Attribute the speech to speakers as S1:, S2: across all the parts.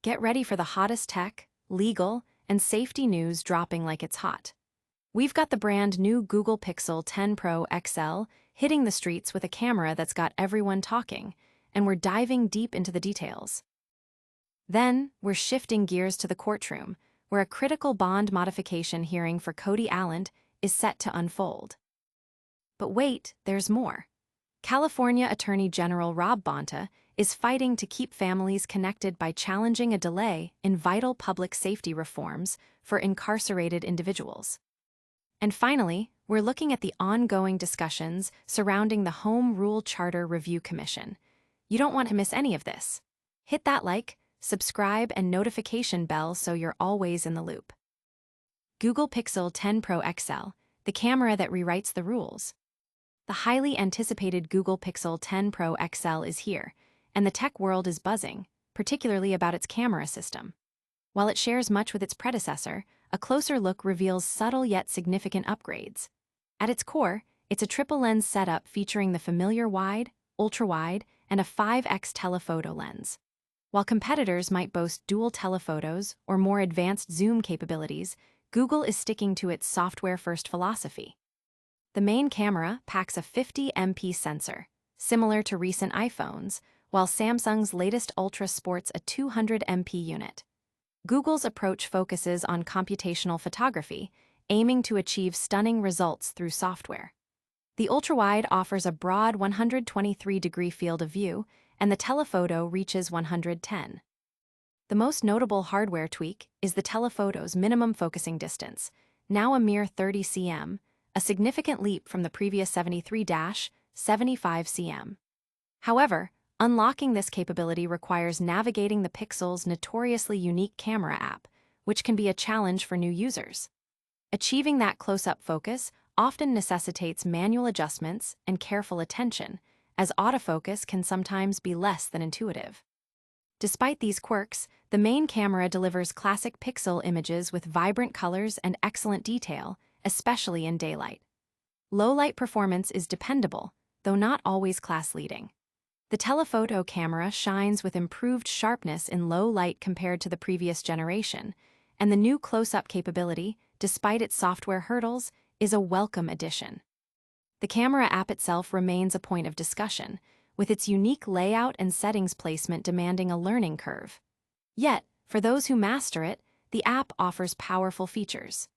S1: Get ready for the hottest tech, legal, and safety news dropping like it's hot. We've got the brand new Google Pixel 10 Pro XL hitting the streets with a camera that's got everyone talking, and we're diving deep into the details. Then, we're shifting gears to the courtroom, where a critical bond modification hearing for Cody Alland is set to unfold. But wait, there's more. California Attorney General Rob Bonta is fighting to keep families connected by challenging a delay in vital public safety reforms for incarcerated individuals. And finally, we're looking at the ongoing discussions surrounding the Home Rule Charter Review Commission. You don't want to miss any of this. Hit that like, subscribe, and notification bell so you're always in the loop. Google Pixel 10 Pro XL, the camera that rewrites the rules. The highly anticipated Google Pixel 10 Pro XL is here, and the tech world is buzzing, particularly about its camera system. While it shares much with its predecessor, a closer look reveals subtle yet significant upgrades. At its core, it's a triple-lens setup featuring the familiar wide, ultra-wide, and a 5x telephoto lens. While competitors might boast dual telephotos or more advanced zoom capabilities, Google is sticking to its software-first philosophy. The main camera packs a 50MP sensor, similar to recent iPhones, while Samsung's latest Ultra sports a 200MP unit. Google's approach focuses on computational photography, aiming to achieve stunning results through software. The ultra-wide offers a broad 123-degree field of view, and the telephoto reaches 110. The most notable hardware tweak is the telephoto's minimum focusing distance, now a mere 30 cm, a significant leap from the previous 73-75 cm. However, unlocking this capability requires navigating the Pixel's notoriously unique camera app, which can be a challenge for new users. Achieving that close-up focus often necessitates manual adjustments and careful attention, as autofocus can sometimes be less than intuitive. Despite these quirks, the main camera delivers classic Pixel images with vibrant colors and excellent detail, especially in daylight. Low-light performance is dependable, though not always class-leading. The telephoto camera shines with improved sharpness in low light compared to the previous generation, and the new close-up capability, despite its software hurdles, is a welcome addition. The camera app itself remains a point of discussion, with its unique layout and settings placement demanding a learning curve. Yet, for those who master it, the app offers powerful features.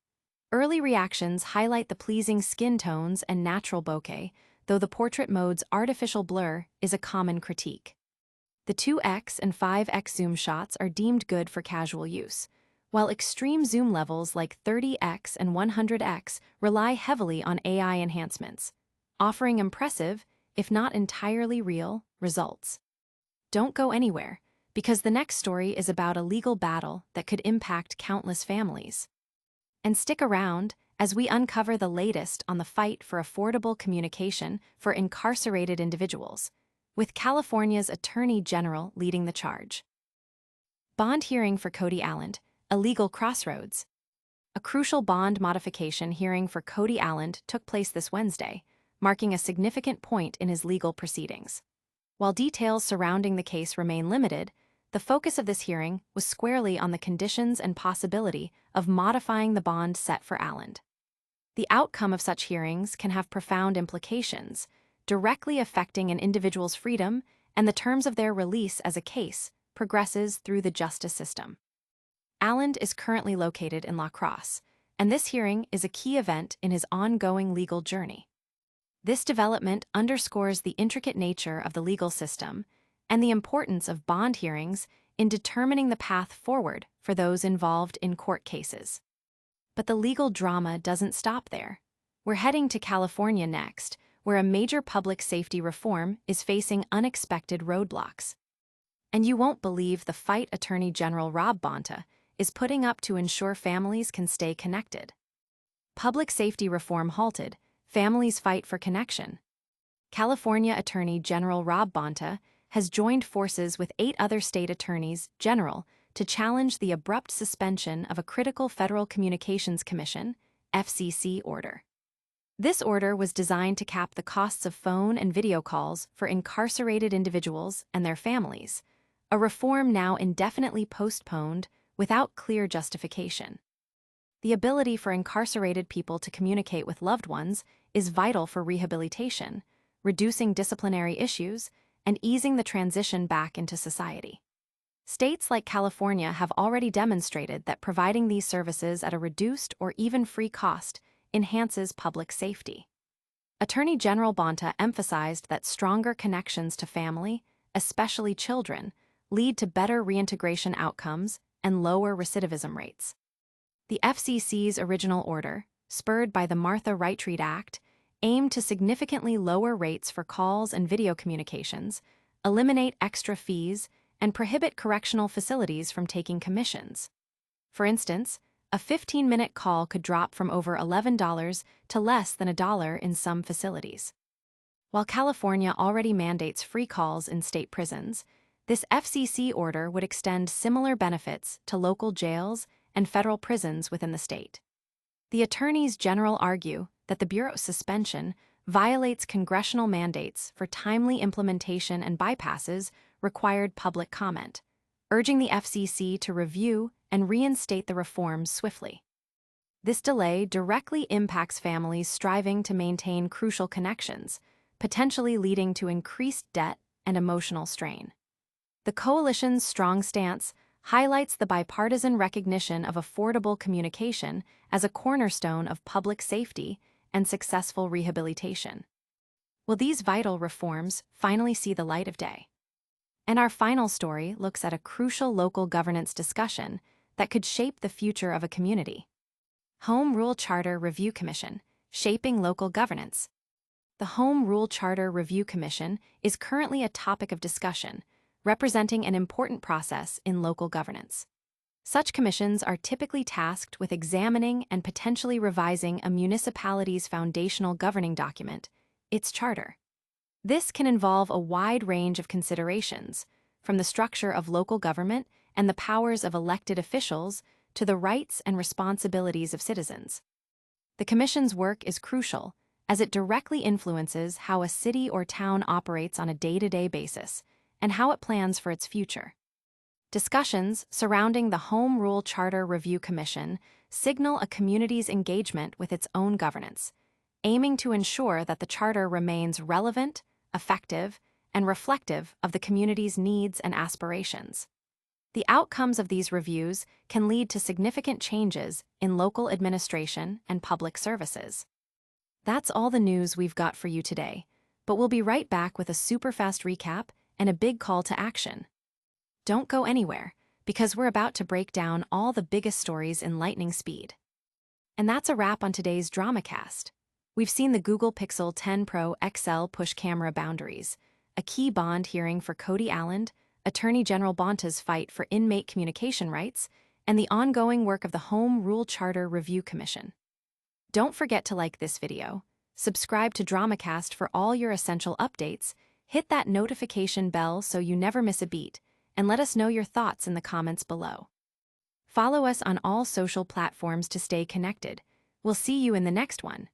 S1: Early reactions highlight the pleasing skin tones and natural bokeh, though the portrait mode's artificial blur is a common critique. The 2x and 5x zoom shots are deemed good for casual use, while extreme zoom levels like 30x and 100x rely heavily on AI enhancements, offering impressive, if not entirely real, results. Don't go anywhere, because the next story is about a legal battle that could impact countless families. And stick around as we uncover the latest on the fight for affordable communication for incarcerated individuals, with California's Attorney General leading the charge. Bond hearing for Cody Alland, a legal crossroads. A crucial bond modification hearing for Cody Alland took place this Wednesday, marking a significant point in his legal proceedings. While details surrounding the case remain limited, the focus of this hearing was squarely on the conditions and possibility of modifying the bond set for Alland. The outcome of such hearings can have profound implications, directly affecting an individual's freedom and the terms of their release as a case progresses through the justice system. Alland is currently located in La Crosse, and this hearing is a key event in his ongoing legal journey. This development underscores the intricate nature of the legal system and the importance of bond hearings in determining the path forward for those involved in court cases. But the legal drama doesn't stop there. We're heading to California next, where a major public safety reform is facing unexpected roadblocks. And you won't believe the fight Attorney General Rob Bonta is putting up to ensure families can stay connected. Public safety reform halted, families fight for connection. California Attorney General Rob Bonta has joined forces with 8 other state attorneys general to challenge the abrupt suspension of a critical Federal Communications Commission (FCC) order. This order was designed to cap the costs of phone and video calls for incarcerated individuals and their families, a reform now indefinitely postponed without clear justification. The ability for incarcerated people to communicate with loved ones is vital for rehabilitation, reducing disciplinary issues, and easing the transition back into society. States like California have already demonstrated that providing these services at a reduced or even free cost enhances public safety. Attorney General Bonta emphasized that stronger connections to family, especially children, lead to better reintegration outcomes and lower recidivism rates. The FCC's original order, spurred by the Wright-Reed Act, aimed to significantly lower rates for calls and video communications, eliminate extra fees, and prohibit correctional facilities from taking commissions. For instance, a 15-minute call could drop from over $11 to less than $1 in some facilities. While California already mandates free calls in state prisons, this FCC order would extend similar benefits to local jails and federal prisons within the state. The attorneys general argue that the Bureau's suspension violates congressional mandates for timely implementation and bypasses required public comment, urging the FCC to review and reinstate the reforms swiftly. This delay directly impacts families striving to maintain crucial connections, potentially leading to increased debt and emotional strain. The coalition's strong stance highlights the bipartisan recognition of affordable communication as a cornerstone of public safety and successful rehabilitation. Will these vital reforms finally see the light of day? And our final story looks at a crucial local governance discussion that could shape the future of a community. Home Rule Charter Review Commission, Shaping Local Governance. The Home Rule Charter Review Commission is currently a topic of discussion, representing an important process in local governance. Such commissions are typically tasked with examining and potentially revising a municipality's foundational governing document, its charter. This can involve a wide range of considerations, from the structure of local government and the powers of elected officials to the rights and responsibilities of citizens. The Commission's work is crucial, as it directly influences how a city or town operates on a day-to-day basis and how it plans for its future. Discussions surrounding the Home Rule Charter Review Commission signal a community's engagement with its own governance, aiming to ensure that the charter remains relevant, effective, and reflective of the community's needs and aspirations. The outcomes of these reviews can lead to significant changes in local administration and public services. That's all the news we've got for you today, but we'll be right back with a super fast recap and a big call to action. Don't go anywhere, because we're about to break down all the biggest stories in lightning speed. And that's a wrap on today's DramaCast. We've seen the Google Pixel 10 Pro XL push camera boundaries, a key bond hearing for Cody Alland, Attorney General Bonta's fight for inmate communication rights, and the ongoing work of the Home Rule Charter Review Commission. Don't forget to like this video, subscribe to DramaCast for all your essential updates, hit that notification bell so you never miss a beat, and let us know your thoughts in the comments below. Follow us on all social platforms to stay connected. We'll see you in the next one.